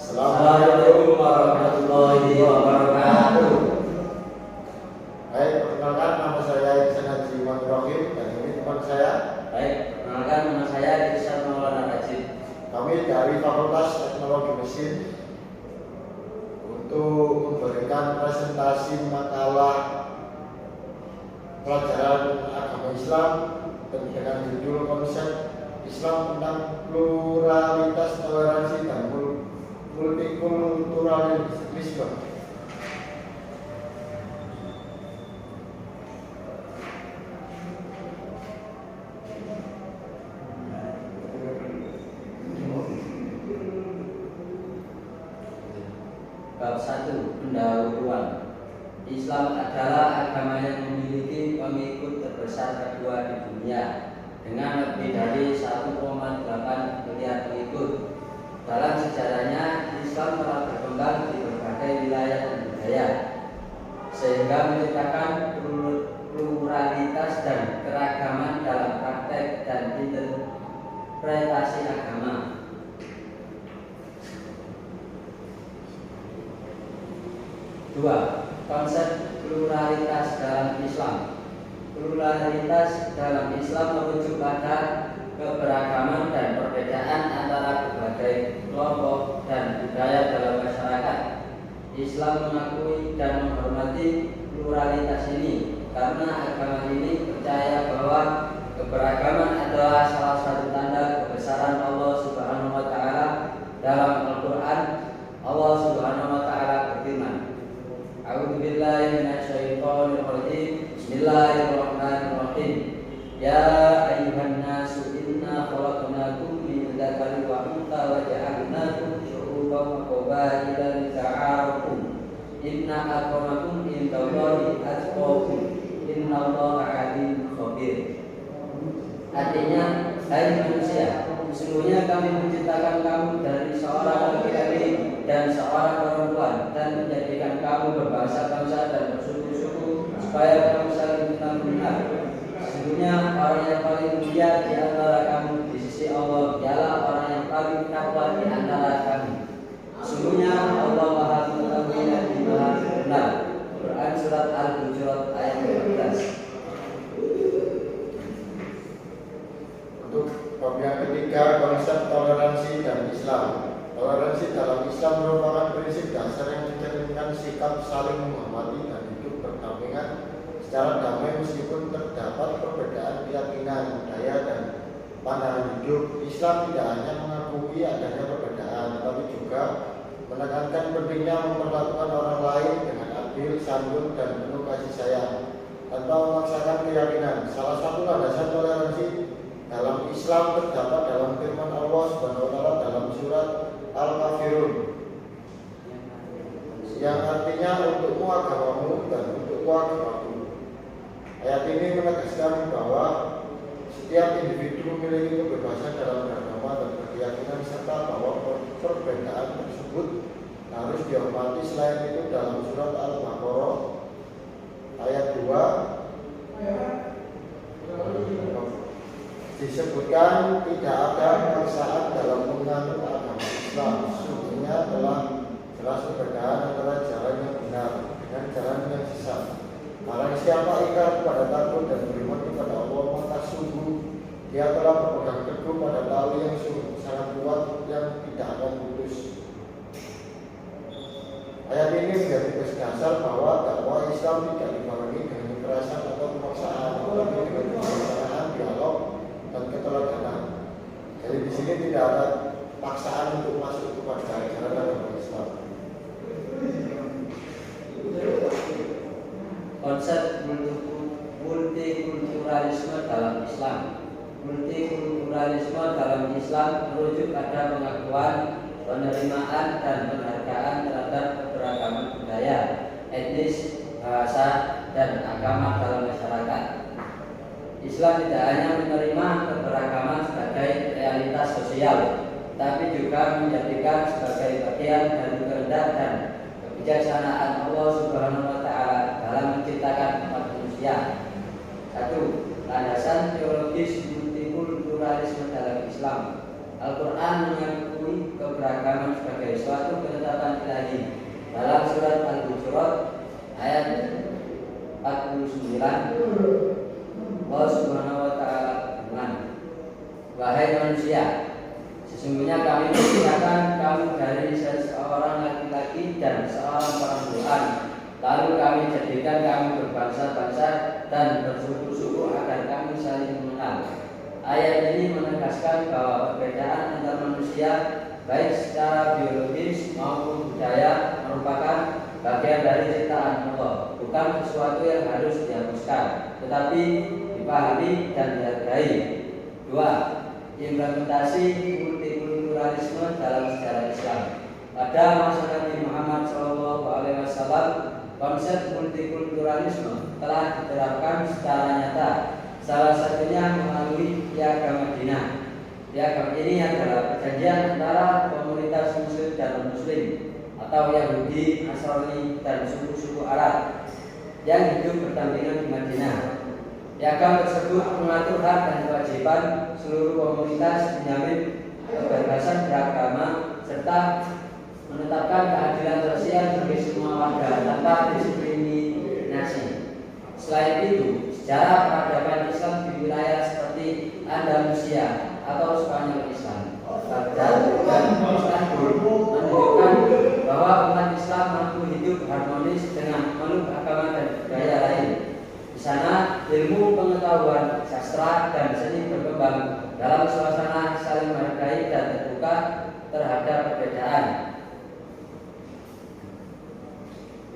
Assalamualaikum warahmatullahi wabarakatuh. Baik, perkenalkan nama saya Ihsan Haji Iman Rohim dan ini teman saya. Baik, perkenalkan nama saya Ihsan Maulana Rajid. Kami dari Fakultas Teknologi Mesin untuk memberikan presentasi makalah pelajaran agama Islam dengan judul konsep Islam tentang pluralitas, toleransi dan multikulturalisme. Bab 1. Pendahuluan. Islam adalah agama yang memiliki pengikut terbesar kedua di dunia dengan lebih dari 1,8 miliar pengikut. Dalam sejarahnya, Islam telah berkembang di berbagai wilayah dan budaya, sehingga menciptakan pluralitas dan keragaman dalam praktek dan interpretasi agama. 2. Konsep pluralitas dalam Islam. Pluralitas dalam Islam merujuk pada keberagaman dan perbedaan antara berbagai kelompok dan budaya dalam masyarakat. Islam mengakui dan menghormati pluralitas ini karena agama ini percaya bahwa keberagaman adalah salah satu tanda kebesaran Allah Subhanahu wa taala. Dalam Al-Qur'an, Allah Subhanahu wa taala berfirman, A'udzu billahi minasyaitonir rajim. Bismillahirrahmanirrahim. Ya ayyuhan nasu inna khalaqnakum min dzakarin wa untha wa ja'alnakum syu'uban wa qabaila lita'arafu. Inna akramakum indallahi atqakum. Innallaha 'alimun khabir. Artinya, hai manusia, sesungguhnya kami menciptakan kamu dari seorang laki-laki dan seorang perempuan dan menjadikan kamu berbangsa-bangsa dan bersuku-suku supaya kamu saling mengenal. Sesungguhnya orang yang paling mulia di antara kamu di sisi Allah ialah orang yang paling takwa di antara kamu. Sesungguhnya Allah Maha Mengetahui dan Maha Benar. Quran surat Al-Hujurat ayat 12. Untuk bab yang ketiga, konsep toleransi dan Islam. Toleransi dalam Islam merupakan prinsip dasar yang mencerminkan sikap saling menghormati dan hidup berdampingan secara damai meskipun terdapat perbedaan keyakinan, budaya, dan pandangan hidup. Islam tidak hanya mengakui adanya perbedaan, tetapi juga menekankan pentingnya memperlakukan orang lain dengan adil, santun, dan penuh kasih sayang tanpa memaksakan keyakinan. Salah satu landasan toleransi dalam Islam terdapat dalam firman Allah Subhanahu wa taala dalam surat Al-Kafirun yang artinya untukmu agamamu dan untukku agamaku. Ayat ini menegaskan bahwa setiap individu memiliki kebebasan dalam beragama dan berkeyakinan serta bahwa perbedaan tersebut harus dihormati. Selain itu dalam surat Al-Baqarah ayat 2 disebutkan tidak ada paksaan dalam menganut agama Islam. Sesungguhnya telah jelas perbedaan antara jalan yang benar dengan jalan yang sesat. Barang siapa ingkar kepada takut dan beriman kepada Allah, maka sungguh dia telah berpegang teguh pada tali yang sungguh sangat kuat yang tidak akan putus. Ayat ini menjadi dasar bahwa dakwah Islam tidak dibarengi dengan kekerasan atau pemaksaan, tetapi dengan kebijaksanaan, dialog, dan keteladanan. Jadi di sini tidak ada paksaan untuk masuk kepada ajaran agama Islam. Konsep multikulturalisme dalam Islam. Multikulturalisme dalam Islam merujuk pada pengakuan, penerimaan, dan penghargaan terhadap keberagaman budaya, etnis, bahasa, dan agama dalam masyarakat. Islam tidak hanya menerima keberagaman sebagai realitas sosial, tapi juga menjadikan sebagai bagian dari kehendak dan kebijaksanaan Allah Subhanahu wa taala dalam menciptakan umat manusia. 1. Landasan teologis multikulturalisme dalam Islam. Al-Quran mengakui keberagaman sebagai suatu ketetapan ilahi. Dalam surat Al-Hujurat ayat 49, Allah Subhanahu wa taala berfirman, "Wahai manusia, sesungguhnya kami menciptakan kamu dari seorang laki-laki dan seorang perempuan. Lalu kami jadikan kamu berbangsa-bangsa dan bersuku-suku agar kamu saling mengenal." Ayat ini menegaskan bahwa perbedaan antar manusia baik secara biologis maupun budaya merupakan bagian dari ciptaan Allah, bukan sesuatu yang harus dihapuskan, tetapi dipahami dan dihargai. 2. Implementasi multikulturalisme dalam sejarah Islam. Pada masa Nabi Muhammad SAW, konsep multikulturalisme telah diterapkan secara nyata, salah satunya melalui Piagam Madinah. Piagam ini adalah perjanjian antara komunitas Muslim dan non-Muslim atau Yahudi, Nasrani, dan suku-suku Arab yang hidup berdampingan di Madinah. Piagam tersebut mengatur hak dan kewajiban seluruh komunitas, menjamin kebebasan beragama, serta menetapkan keadilan sosial bagi semua warga tanpa diskriminasi. Selain itu, sejarah peradaban Islam di wilayah seperti Andalusia atau Spanyol Islam, Baghdad dan Istanbul menunjukkan bahwa umat Islam mampu hidup harmonis dengan meluk agama dan budaya lain. Di sana, ilmu pengetahuan, sastra, dan seni berkembang dalam suasana saling menghargai dan terbuka terhadap perbedaan.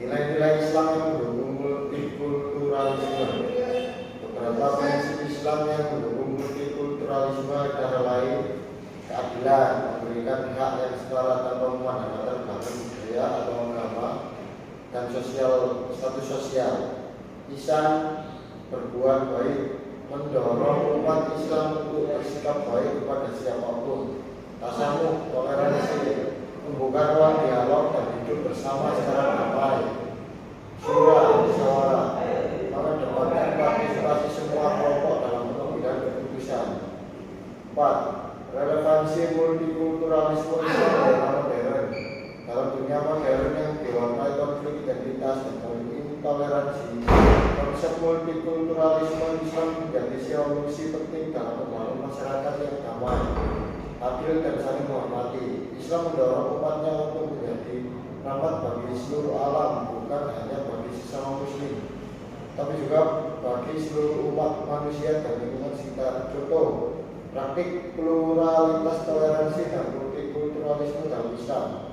Nilai-nilai Islam yang mendukung multikulturalisme. Beberapa prinsip Islam yang mendukung multikulturalisme antara lain keadilan, memberikan hak yang setara tanpa memandang latar belakang budaya atau agama, dan status sosial. Ihsan, berbuat baik, mendorong umat Islam untuk bersikap baik kepada siapapun. Tasamuh, toleransi, membuka ruang dialog dan hidup bersama secara damai. Syura, musyawarah, mengedepankan partisipasi semua kelompok dalam pengambilan keputusan. 4. Relevansi multikulturalisme Islam di era modern. Dalam dunia modern yang diwarnai konflik identitas dan intoleransi, konsep multikulturalisme Islam menjadi solusi penting dalam membangun masyarakat yang damai, adil, dan saling menghormati. Islam mendorong umatnya untuk menjadi rahmat bagi seluruh alam, bukan hanya bagi sesama muslim, tapi juga bagi seluruh umat manusia dan lingkungan sekitar. Contoh, praktik pluralitas, toleransi, dan multikulturalisme dalam Islam.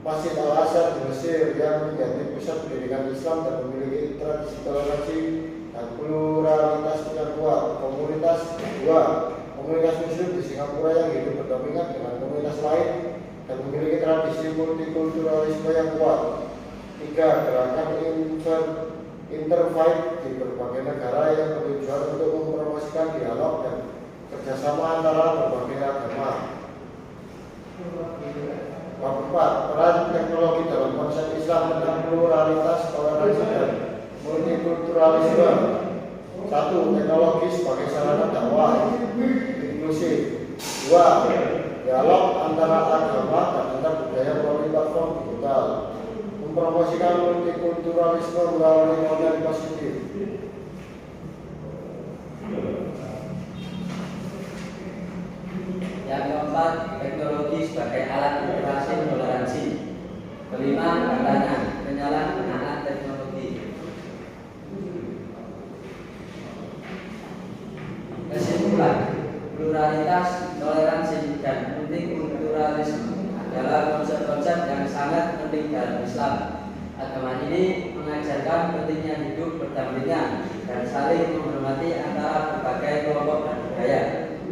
Masjid Al-Azhar di Mesir yang menjadi pusat pendidikan Islam dan memiliki tradisi toleransi dan pluralitas yang kuat. Komunitas Muslim di Singapura yang hidup berdampingan dengan komunitas lain dan memiliki tradisi multikulturalisme yang kuat. 3. Gerakan interfaith di berbagai negara yang bertujuan untuk mempromosikan dialog dan kerjasama antara berbagai agama. 4. Peran teknologi dalam konsep Islam tentang pluralitas, toleransi, dan multikulturalisme. 1. Teknologi sebagai sarana dakwah inklusif. 2. Dialog antara agama dan antar budaya melalui platform digital. Mempromosikan multikulturalisme melalui konten positif. Yang keempat, teknologi sebagai alat interaksi toleransi. 5. Tantangan penyalahgunaan teknologi. Kesimpulan, pluralitas, toleransi, dan multikulturalisme adalah konsep-konsep yang sangat penting dalam Islam. Agama ini mengajarkan pentingnya hidup berdampingan dan saling menghormati antara berbagai kelompok dan budaya.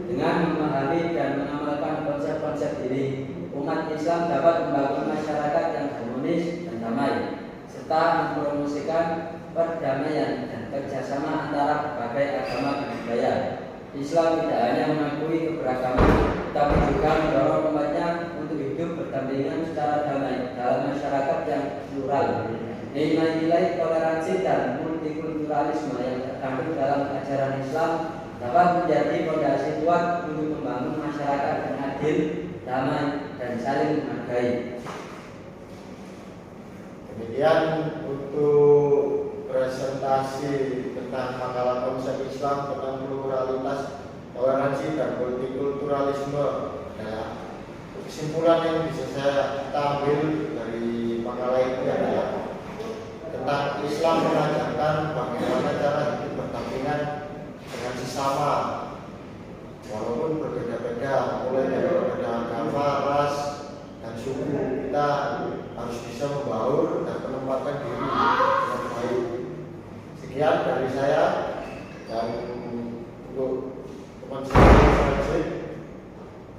Dengan memahami dan mengamalkan konsep-konsep ini, umat Islam dapat membangun masyarakat yang harmonis dan damai, serta mempromosikan perdamaian dan kerjasama antara berbagai agama dan budaya. Islam tidak hanya mengakui keberagaman, tetapi juga mendorong umatnya untuk hidup berdampingan secara damai dalam masyarakat yang plural. Nilai-nilai toleransi dan multikulturalisme yang terkandung dalam ajaran Islam dapat menjadi fondasi kuat untuk membangun masyarakat yang adil, damai, dan saling menghargai. Demikian untuk presentasi tentang makalah konsep Islam tentang pluralitas, toleransi, dan multikulturalisme. Nah, kesimpulan yang bisa saya ambil dari makalah ini adalah tentang Islam mengajarkan bagaimana cara hidup berdampingan dengan sesama, walaupun berbeda-beda, mulai dari perbedaan agama, ras, dan suku. Kita harus bisa membaur dan menempatkan diri dengan baik. Sekian dari saya, dan untuk teman-teman,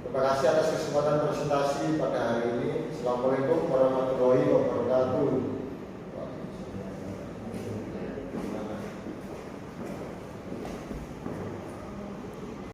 terima kasih atas kesempatan presentasi pada hari ini. Assalamualaikum warahmatullahi wabarakatuh.